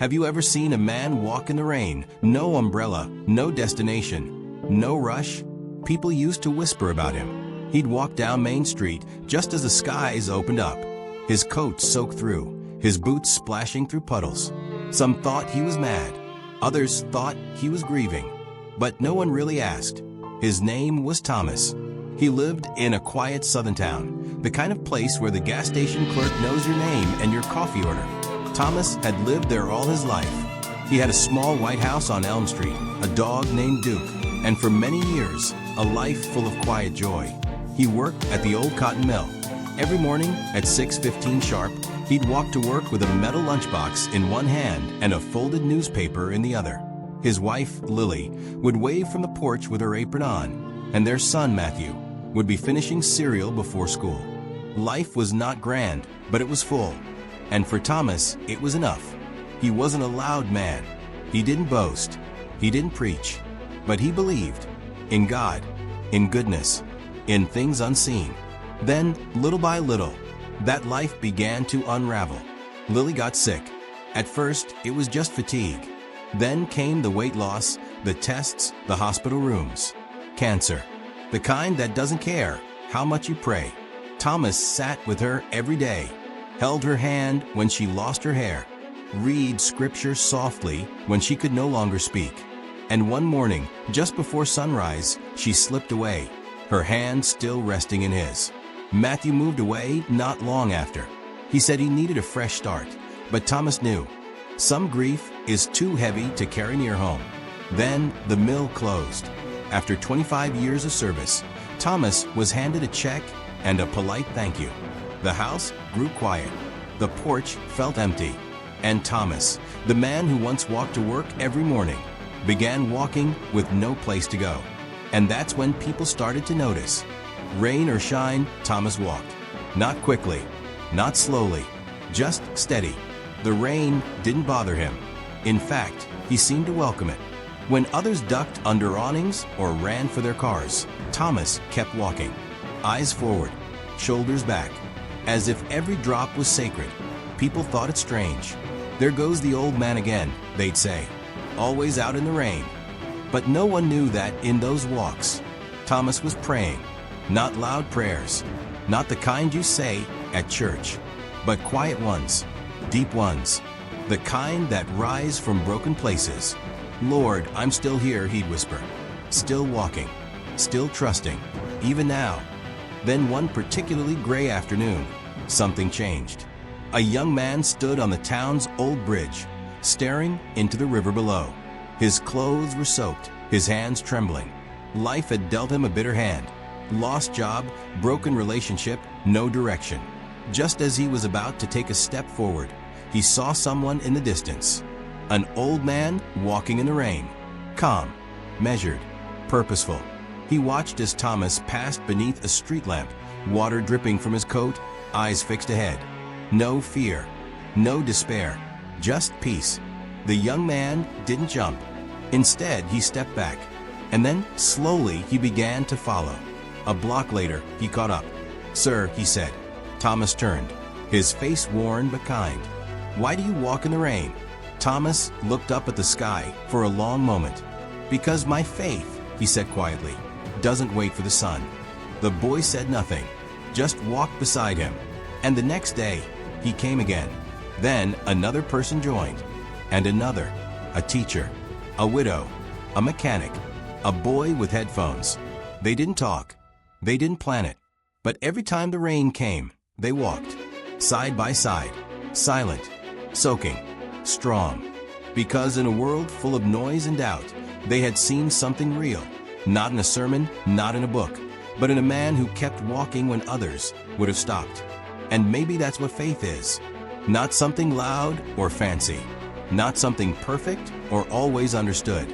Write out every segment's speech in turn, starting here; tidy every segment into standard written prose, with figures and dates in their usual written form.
Have you ever seen a man walk in the rain? No umbrella, no destination, no rush? People used to whisper about him. He'd walk down Main Street just as the skies opened up. His coat soaked through, his boots splashing through puddles. Some thought he was mad. Others thought he was grieving. But no one really asked. His name was Thomas. He lived in a quiet southern town, the kind of place where the gas station clerk knows your name and your coffee order. Thomas had lived there all his life. He had a small white house on Elm Street, a dog named Duke, and for many years, a life full of quiet joy. He worked at the old cotton mill. Every morning at 6:15 sharp, he'd walk to work with a metal lunchbox in one hand and a folded newspaper in the other. His wife, Lily, would wave from the porch with her apron on, and their son, Matthew, would be finishing cereal before school. Life was not grand, but it was full. And for Thomas, it was enough. He wasn't a loud man. He didn't boast. He didn't preach. But he believed in God, in goodness, in things unseen. Then, little by little, that life began to unravel. Lily got sick. At first, it was just fatigue. Then came the weight loss, the tests, the hospital rooms. Cancer. The kind that doesn't care how much you pray. Thomas sat with her every day, held her hand when she lost her hair, read scripture softly when she could no longer speak. And one morning, just before sunrise, she slipped away, her hand still resting in his. Matthew moved away not long after. He said he needed a fresh start, but Thomas knew some grief is too heavy to carry near home. Then the mill closed. After 25 years of service, Thomas was handed a check and a polite thank you. The house grew quiet. The porch felt empty. And Thomas, the man who once walked to work every morning, began walking with no place to go. And that's when people started to notice. Rain or shine, Thomas walked. Not quickly, not slowly, just steady. The rain didn't bother him. In fact, he seemed to welcome it. When others ducked under awnings or ran for their cars, Thomas kept walking. Eyes forward, shoulders back, as if every drop was sacred. People thought it strange. There goes the old man again, they'd say, always out in the rain. But no one knew that in those walks, Thomas was praying. Not loud prayers, not the kind you say at church, but quiet ones, deep ones, the kind that rise from broken places. Lord, I'm still here, he'd whisper, still walking, still trusting, even now. Then one particularly gray afternoon, something changed. A young man stood on the town's old bridge, staring into the river below. His clothes were soaked, his hands trembling. Life had dealt him a bitter hand. Lost job, broken relationship, no direction. Just as he was about to take a step forward, he saw someone in the distance. An old man walking in the rain. Calm, measured, purposeful. He watched as Thomas passed beneath a street lamp, water dripping from his coat, eyes fixed ahead. No fear, no despair, just peace. The young man didn't jump. Instead, he stepped back, and then slowly he began to follow. A block later, he caught up. "Sir," he said. Thomas turned, his face worn but kind. "Why do you walk in the rain?" Thomas looked up at the sky for a long moment. "Because my faith," he said quietly, "doesn't wait for the sun." The boy said nothing, just walked beside him. And the next day, he came again. Then another person joined, and another, a teacher, a widow, a mechanic, a boy with headphones. They didn't talk, they didn't plan it, but every time the rain came, they walked, side by side, silent, soaking, strong. Because in a world full of noise and doubt, they had seen something real, not in a sermon, not in a book, but in a man who kept walking when others would have stopped. And maybe that's what faith is. Not something loud or fancy, not something perfect or always understood.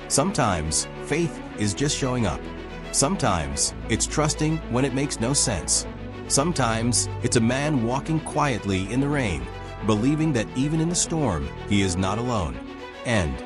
Sometimes faith is just showing up. Sometimes it's trusting when it makes no sense. Sometimes it's a man walking quietly in the rain, believing that even in the storm, he is not alone. End.